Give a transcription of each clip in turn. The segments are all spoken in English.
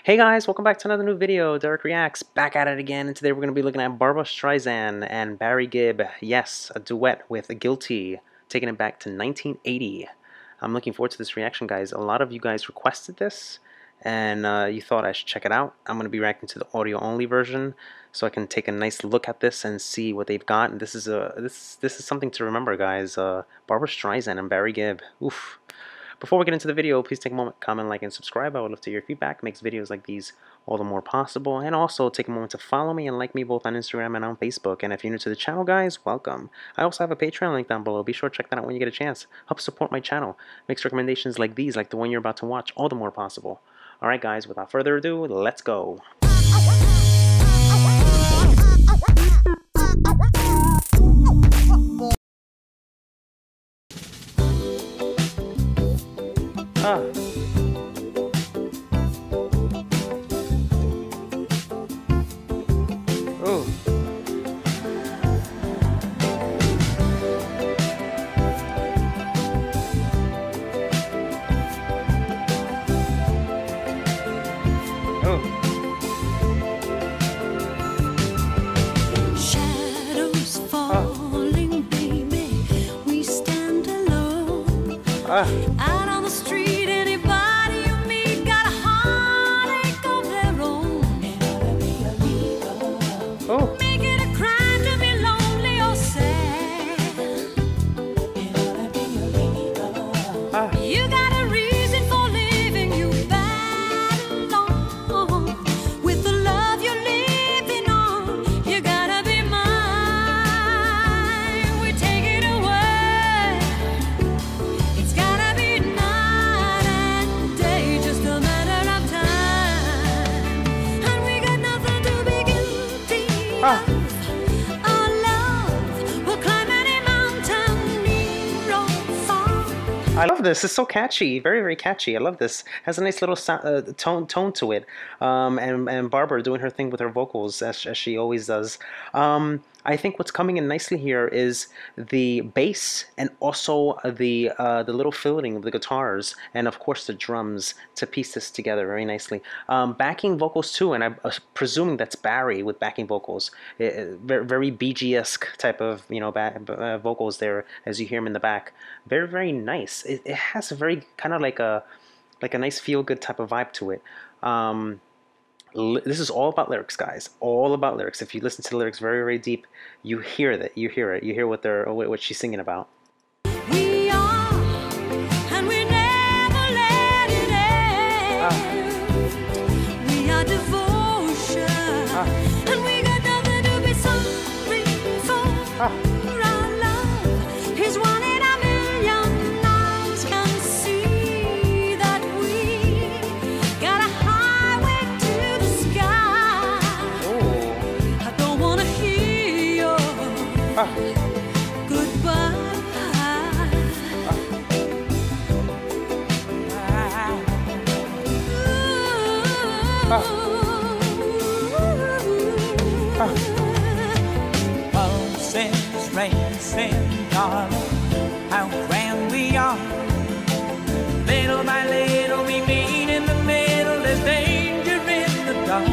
Hey guys, welcome back to another new video. Derek Reacts, back at it again, and today we're going to be looking at Barbra Streisand and Barry Gibb. Yes, a duet with Guilty, taking it back to 1980. I'm looking forward to this reaction, guys. A lot of you guys requested this, and you thought I should check it out. I'm going to be reacting to the audio-only version, so I can take a nice look at this and see what they've got. And this is something to remember, guys. Barbra Streisand and Barry Gibb. Oof. Before we get into the video, please take a moment, comment, like, and subscribe. I would love to hear your feedback. It makes videos like these all the more possible. And also take a moment to follow me and like me both on Instagram and on Facebook. And if you're new to the channel, guys, welcome. I also have a Patreon link down below. Be sure to check that out when you get a chance. Help support my channel. Makes recommendations like these, like the one you're about to watch, all the more possible. Alright guys, without further ado, let's go. Ah. Oh. Oh. Shadows falling, baby. We stand alone. Out on the street, anybody you meet got a heartache of their own. Oh. Make it a crime to be lonely or sad. You got a reason for living, you battle on. With the love you're living on, you gotta be mine. We take it away. It's gotta be night and day, just a matter of time. And we got nothing to be guilty of. Our love will climb any mountain near or far. I love this. It's so catchy, very, very catchy. I love this. Has a nice little sound, tone to it. And Barbara doing her thing with her vocals as she always does. I think what's coming in nicely here is the bass and also the little filling of the guitars and of course the drums to piece this together very nicely. Backing vocals too, and I'm presuming that's Barry with backing vocals. Very, very Bee Gees-esque type of vocals there as you hear him in the back. Very, very nice. It has a very kind of like a nice feel-good type of vibe to it. This is all about lyrics, guys. All about lyrics. If you listen to the lyrics very, very deep, you hear that. You hear it. You hear what she's singing about. We are, and we never let it end. We are devotion, and we got nothing to be sorry for. Our love is one in a million. Eyes can see that we got a highway to the sky. I don't wanna hear your goodbye. Pulses racing, darling, how grand we are. Little by little we meet in the middle. There's danger in the dark.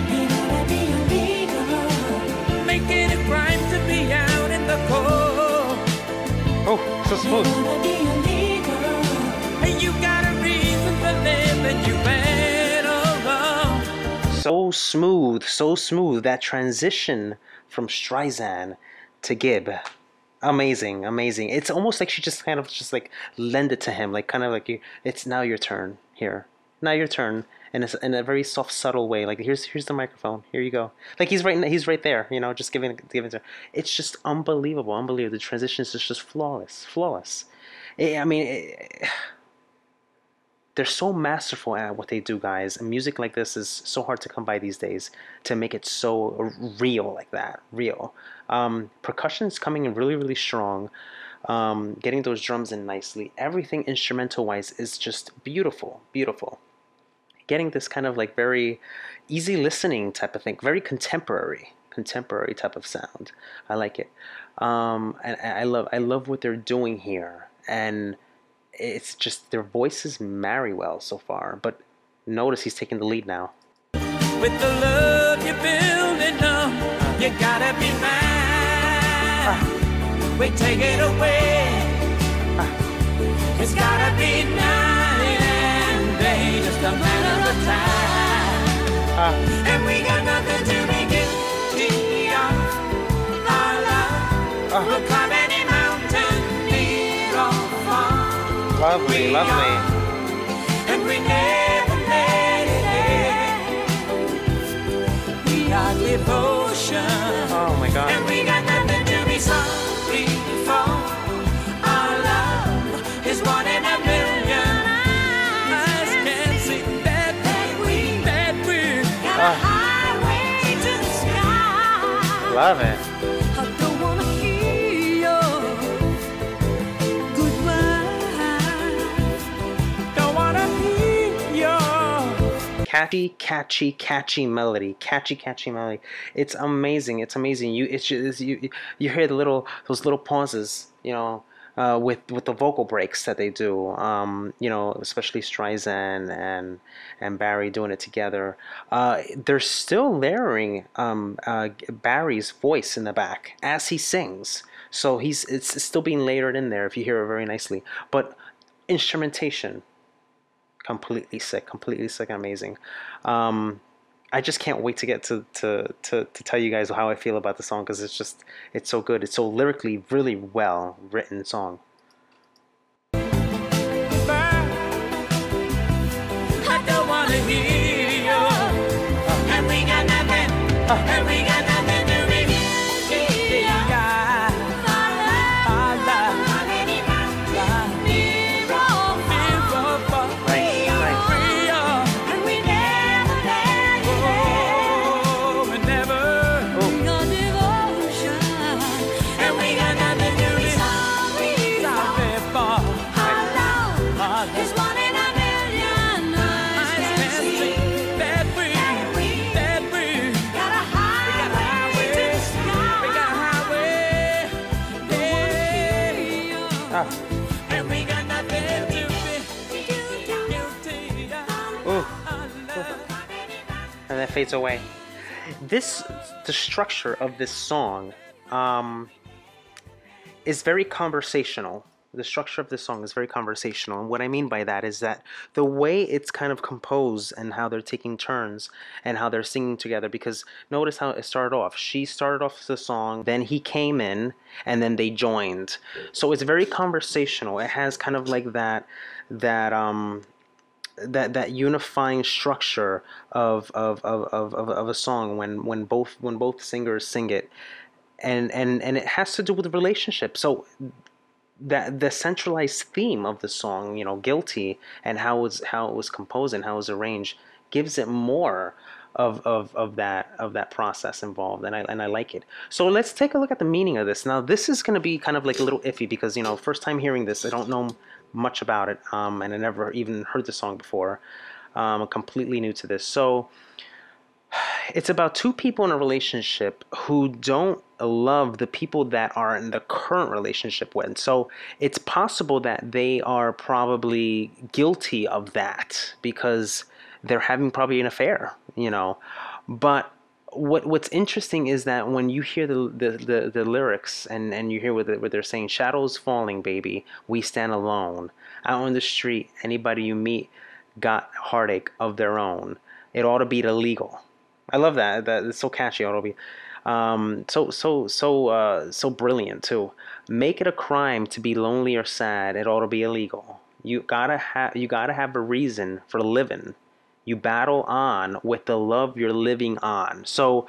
You gotta be illegal, making it crime to be out in the cold. Oh, so smooth. You gotta be illegal, and you got a reason for living. You better run. So smooth, so smooth. That transition from Streisand to Gibb. Amazing, amazing. It's almost like she just kind of like lend it to him, like kind of like it's now your turn here. Now your turn, and it's in a very soft, subtle way. Like here's the microphone. Here you go. Like he's right there. You know, just giving it to her. It's just unbelievable, unbelievable. The transition is just flawless, flawless. They're so masterful at what they do, guys. And music like this is so hard to come by these days, to make it so real like that, real. Percussion is coming in really, really strong. Getting those drums in nicely. Everything instrumental-wise is just beautiful, beautiful. Getting this kind of like very easy listening type of thing, very contemporary type of sound. I like it. And I love what they're doing here. And it's just their voices marry well so far. But Notice he's taking the lead now. With the love you're building up, you gotta be mine. We take it away. It's gotta be night and day, just a matter of time. And we got nothing to be guilty of. Our love will climb any mountain, near or far. Lovely, lovely. And we never let it end. We are devotion. Oh my God. And we got nothing to be sorry for. Our love is one in a million. Eyes can't see that we got a highway to the sky. Love it. I don't wanna hear your goodbye. Don't wanna hear your Catchy melody. Catchy melody. It's amazing. It's amazing. You hear those little pauses, with the vocal breaks that they do. Especially Streisand and Barry doing it together. They're still layering Barry's voice in the back as he sings. So it's still being layered in there if you hear it very nicely. But instrumentation, completely sick and amazing. I just can't wait to get to tell you guys how I feel about the song, because it's so good. It's so lyrically really well written song. I don't wanna hear you. And we got nothing. And we got nothing to be guilty of. Our love. And we never let it Oh, we never. end. Your devotion. And we got nothing to be sorry for. Our love is one in a million. Eyes can see that we got a highway to the sky. We got a highway. Ah. And we got nothing to be guilty of. Ooh. And then fades away. The structure of this song is very conversational. The structure of this song is very conversational. And what I mean by that is that the way it's kind of composed and how they're taking turns and how they're singing together, because notice how it started off. She started off the song, then he came in, and then they joined. So it's very conversational. It has kind of like that unifying structure of a song when both singers sing it, and it has to do with the relationship. So that the centralized theme of the song, Guilty, and how it was composed and how it was arranged, gives it more of that process involved, and I like it. So let's take a look at the meaning of this. Now this is going to be kind of like a little iffy, because first time hearing this, I don't know much about it, and I never even heard the song before. I'm completely new to this. So it's about two people in a relationship who don't love the people that are in the current relationship with. So it's possible that they are probably guilty of that because they're having probably an affair, But what's interesting is that when you hear the lyrics and you hear what they're saying, shadows falling, baby, we stand alone. Out on the street, anybody you meet got heartache of their own. It ought to be illegal. I love that. It's so catchy. It ought to be so brilliant too. Make it a crime to be lonely or sad. It ought to be illegal. You gotta have a reason for living. You battle on with the love you're living on. So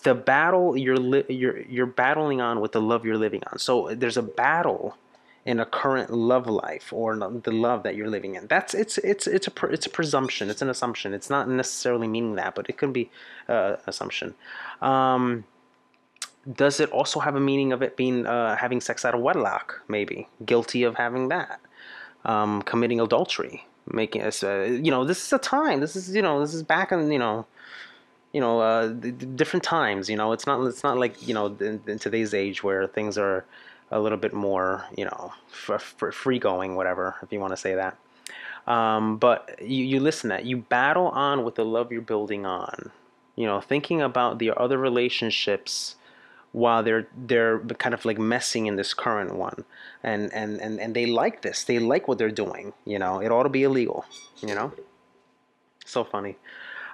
the battle you're battling on with the love you're living on. So there's a battle in a current love life, or the love that you're living in. It's a presumption. It's an assumption. It's not necessarily meaning that, but it could be assumption. Does it also have a meaning of it being having sex out of wedlock? Maybe guilty of having that, committing adultery, making us. This is a time. This is back in different times. It's not like in today's age where things are a little bit more free going, whatever, if you want to say that. But you listen to that. You battle on with the love you're building on. You know, thinking about the other relationships while they're kind of like messing in this current one, and they like this. They like what they're doing. You know, it ought to be illegal. You know, so funny.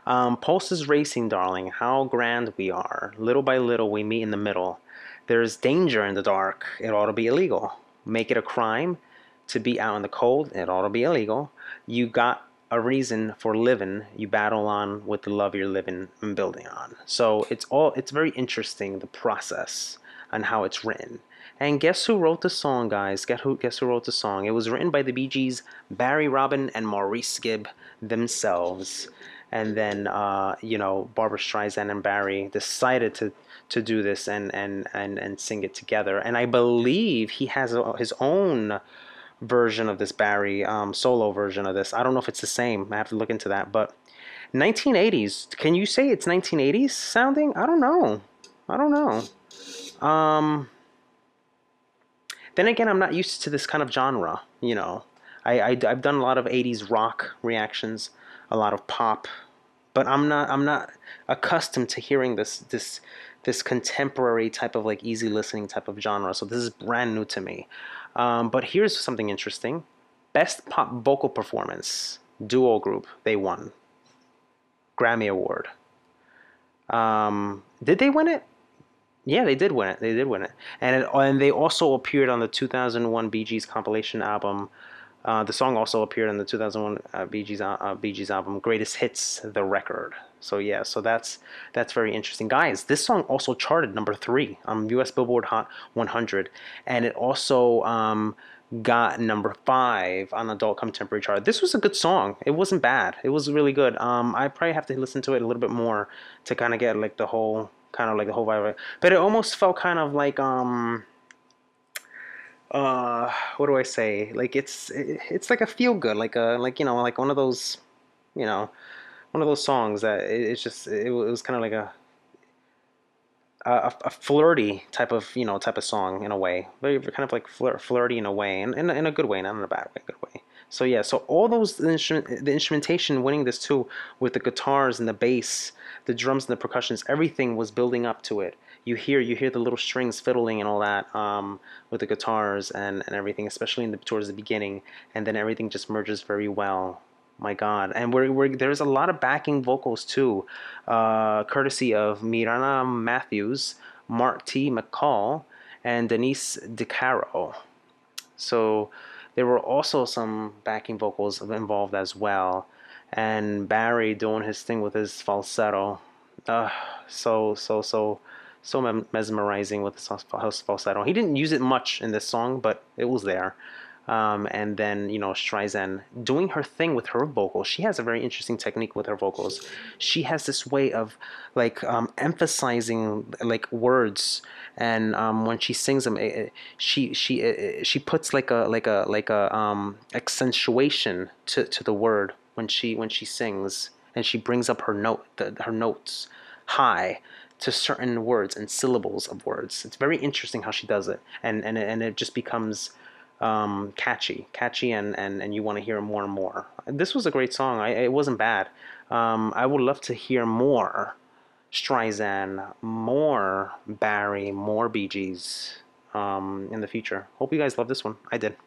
Pulse is racing, darling. How grand we are. Little by little, we meet in the middle. There's danger in the dark. It ought to be illegal. Make it a crime to be out in the cold. It ought to be illegal. You got a reason for living. You battle on with the love you're living and building on. So it's very interesting, the process and how it's written. And guess who wrote the song, guys? Guess who wrote the song? It was written by the Bee Gees, Barry Robin and Maurice Gibb themselves. And then you know, Barbra Streisand and Barry decided to do this and sing it together. And I believe he has his own version of this, Barry, solo version of this. I don't know if it's the same. I have to look into that. But 1980s. Can you say it's 1980s sounding? I don't know. I don't know. Then again, I'm not used to this kind of genre. You know, I've done a lot of 80s rock reactions, a lot of pop, but I'm not accustomed to hearing this contemporary type of like easy listening type of genre. So this is brand new to me. But here's something interesting: Best Pop Vocal Performance Duo Group. They won Grammy Award. Did they win it? Yeah, they did win it. They did win it, and they also appeared on the 2001 Bee Gees compilation album. The song also appeared on the 2001 Bee Gees album, Greatest Hits, The Record. So yeah, so that's very interesting, guys. This song also charted #3 on U.S. Billboard Hot 100, and it also got #5 on Adult Contemporary chart. This was a good song. It wasn't bad. It was really good. I probably have to listen to it a little bit more to kind of get like the whole vibe of it. But it almost felt kind of like what do I say? Like it's like a feel good, like you know, like one of those, you know, one of those songs that it was kind of like a flirty type of, you know, type of song in a way, very kind of like flirty in a way, and in a good way, not in a bad way, good way. So yeah, so all those the instrumentation winning this too, with the guitars and the bass, the drums and the percussions, everything was building up to it. You hear the little strings fiddling and all that with the guitars and everything, especially towards the beginning, and then everything just merges very well. My God, and there's a lot of backing vocals too, courtesy of Mirana Matthews, Mark T. McCall, and Denise DeCaro. So there were also some backing vocals involved as well, and Barry doing his thing with his falsetto, so mesmerizing with his falsetto. He didn't use it much in this song, but it was there. And then, you know, Streisand doing her thing with her vocals. She has a very interesting technique with her vocals. She has this way of like emphasizing like words, and when she sings them, she puts like a accentuation to the word when she sings, and she brings up her notes high to certain words and syllables of words. It's very interesting how she does it, and it just becomes catchy, and you want to hear more and more. This was a great song. It wasn't bad. I would love to hear more Streisand, more Barry, more Bee Gees in the future. Hope you guys love this one. I did.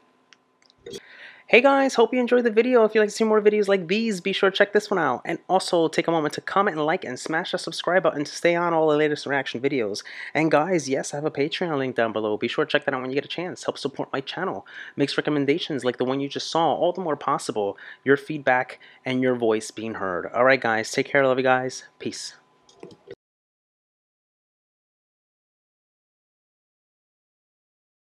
Hey guys, hope you enjoyed the video. If you'd like to see more videos like these, be sure to check this one out. And also take a moment to comment and like and smash the subscribe button to stay on all the latest reaction videos. And guys, yes, I have a Patreon link down below. Be sure to check that out when you get a chance. Help support my channel. Makes recommendations like the one you just saw all the more possible. Your feedback and your voice being heard. Alright guys, take care. Love you guys. Peace.